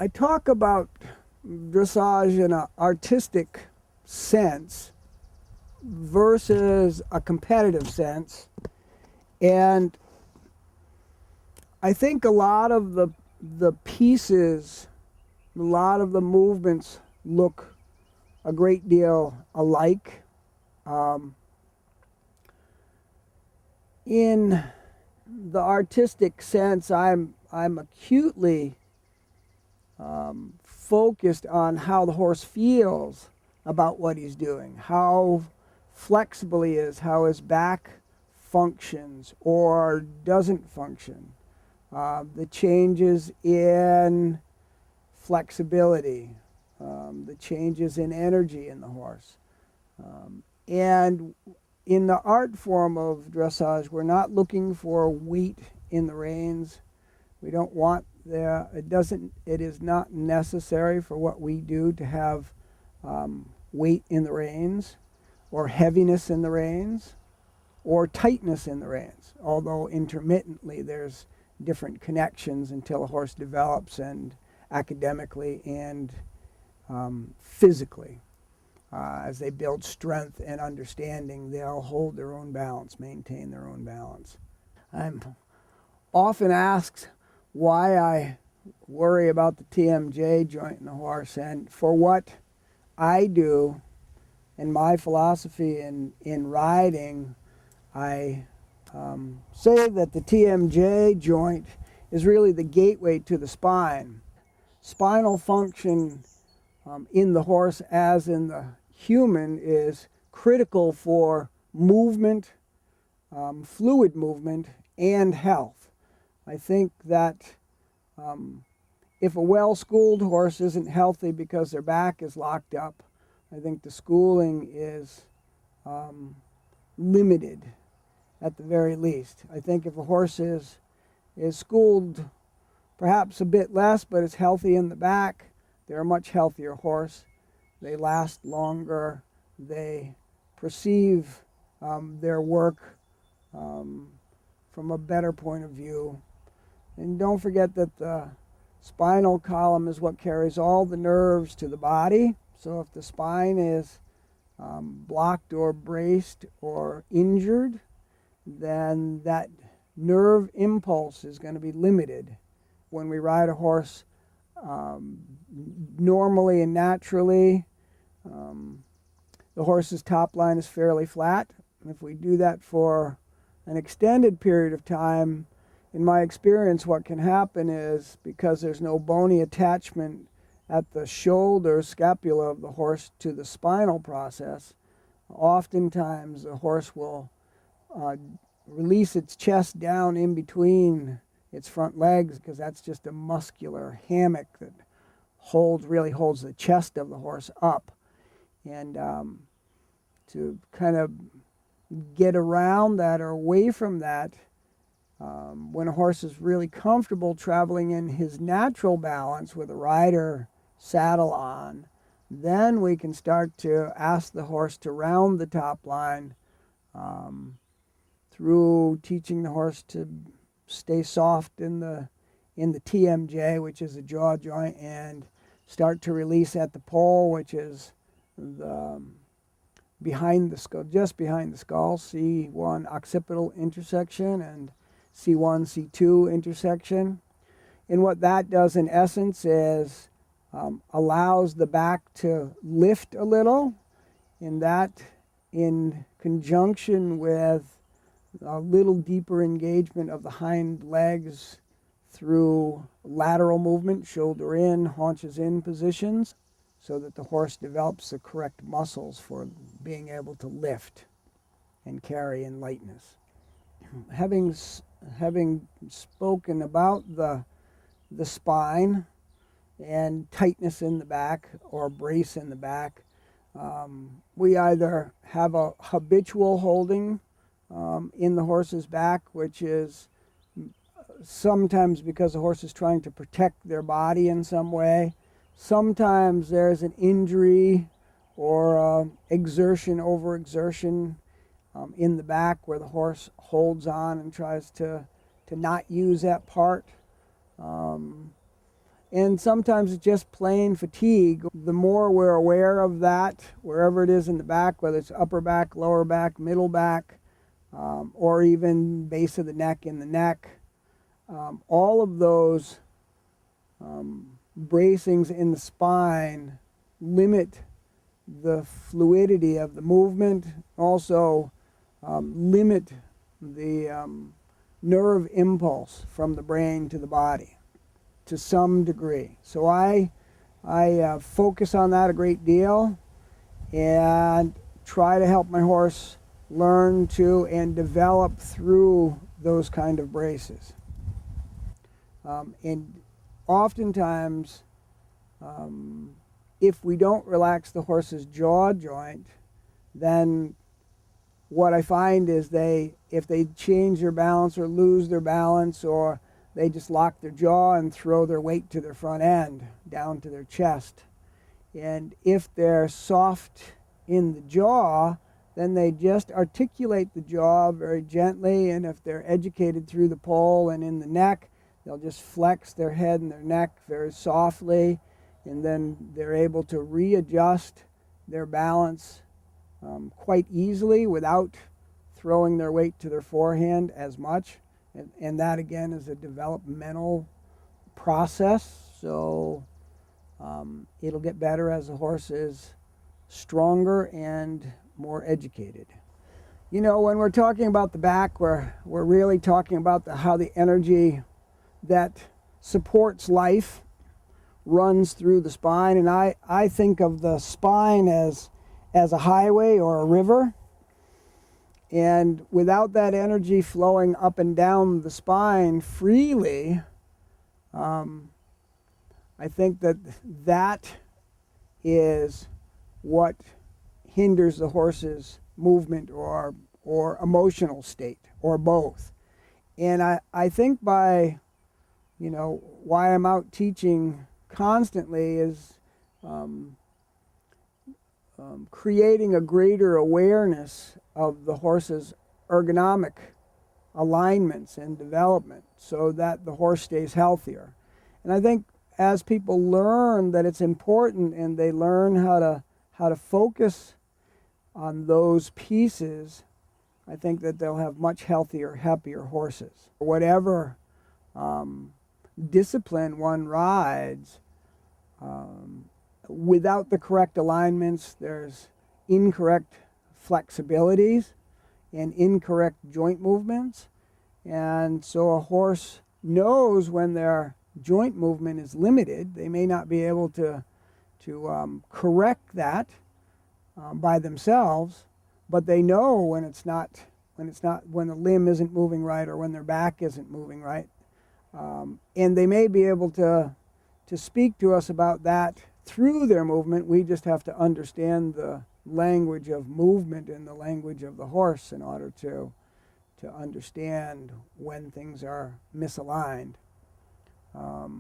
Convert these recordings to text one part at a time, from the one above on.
I talk about dressage in an artistic sense versus a competitive sense. And I think a lot of the pieces, a lot of the movements look a great deal alike. In the artistic sense, I'm acutely focused on how the horse feels about what he's doing, how flexible he is, how his back functions or doesn't function, the changes in flexibility, the changes in energy in the horse. And in the art form of dressage, we're not looking for weight in the reins. We don't want it is not necessary for what we do to have weight in the reins or heaviness in the reins or tightness in the reins, although intermittently there's different connections until a horse develops, and academically and physically. As they build strength and understanding, they'll hold their own balance, maintain their own balance. I'm often asked why I worry about the TMJ joint in the horse, and for what I do and my philosophy in riding, I say that the TMJ joint is really the gateway to the spine. Spinal function in the horse, as in the human, is critical for movement, fluid movement, and health. I think that if a well-schooled horse isn't healthy because their back is locked up, I think the schooling is limited at the very least. I think if a horse is schooled perhaps a bit less, but is healthy in the back, they're a much healthier horse. They last longer. They perceive their work from a better point of view. And don't forget that the spinal column is what carries all the nerves to the body. So if the spine is blocked or braced or injured, then that nerve impulse is going to be limited. When we ride a horse normally and naturally, the horse's top line is fairly flat. And if we do that for an extended period of time, in my experience, what can happen is, because there's no bony attachment at the shoulder scapula of the horse to the spinal process, oftentimes the horse will release its chest down in between its front legs, because that's just a muscular hammock that really holds the chest of the horse up. And to kind of get around that or away from that, when a horse is really comfortable traveling in his natural balance with a rider saddle on, then we can start to ask the horse to round the top line through teaching the horse to stay soft in the TMJ, which is the jaw joint, and start to release at the pole, which is the behind the skull, just behind the skull, C1 occipital intersection and C1, C2 intersection. And what that does in essence is allows the back to lift a little, and that in conjunction with a little deeper engagement of the hind legs through lateral movement, shoulder in, haunches in positions, so that the horse develops the correct muscles for being able to lift and carry in lightness. Having spoken about the spine and tightness in the back or brace in the back, we either have a habitual holding in the horse's back, which is sometimes because the horse is trying to protect their body in some way. Sometimes there's an injury or overexertion in the back, where the horse holds on and tries to not use that part. And sometimes it's just plain fatigue. The more we're aware of that, wherever it is in the back, whether it's upper back, lower back, middle back, or even base of the neck in the neck, all of those bracings in the spine limit the fluidity of the movement, also limit the nerve impulse from the brain to the body to some degree. So I focus on that a great deal and try to help my horse learn to and develop through those kind of braces. And oftentimes, if we don't relax the horse's jaw joint, then what I find is if they change their balance or lose their balance, or they just lock their jaw and throw their weight to their front end, down to their chest. And if they're soft in the jaw, then they just articulate the jaw very gently, and if they're educated through the poll and in the neck, they'll just flex their head and their neck very softly, and then they're able to readjust their balance quite easily without throwing their weight to their forehand as much. And that, again, is a developmental process, so it'll get better as the horse is stronger and more educated. You know, when we're talking about the back, we're really talking about how the energy that supports life runs through the spine. And I think of the spine as a highway or a river. And without that energy flowing up and down the spine freely, I think that is what hinders the horse's movement or emotional state, or both. And I think by, why I'm out teaching constantly is creating a greater awareness of the horse's ergonomic alignments and development so that the horse stays healthier. And I think as people learn that it's important and they learn how to focus on those pieces, I think that they'll have much healthier, happier horses. Whatever discipline one rides, without the correct alignments, there's incorrect flexibilities and incorrect joint movements. And so a horse knows when their joint movement is limited. They may not be able to correct that by themselves, but they know when the limb isn't moving right, or when their back isn't moving right. And they may be able to speak to us about that through their movement. We just have to understand the language of movement and the language of the horse in order to understand when things are misaligned.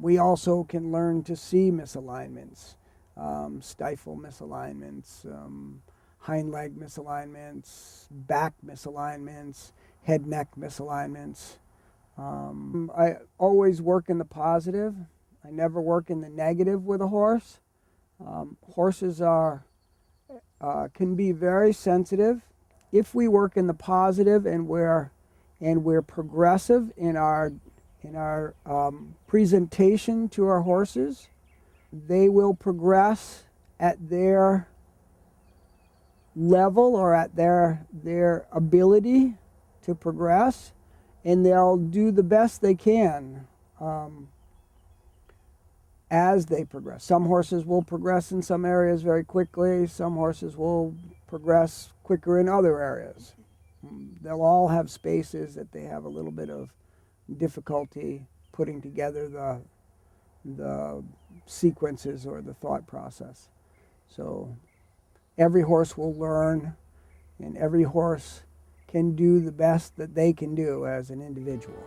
We also can learn to see misalignments, stifle misalignments, hind leg misalignments, back misalignments, head neck misalignments. I always work in the positive. I never work in the negative with a horse. Horses can be very sensitive. If we work in the positive and we're progressive in our presentation to our horses, they will progress at their level or at their ability to progress, and they'll do the best they can as they progress. Some horses will progress in some areas very quickly. Some horses will progress quicker in other areas. They'll all have spaces that they have a little bit of difficulty putting together the sequences or the thought process. So every horse will learn, and every horse can do the best that they can do as an individual.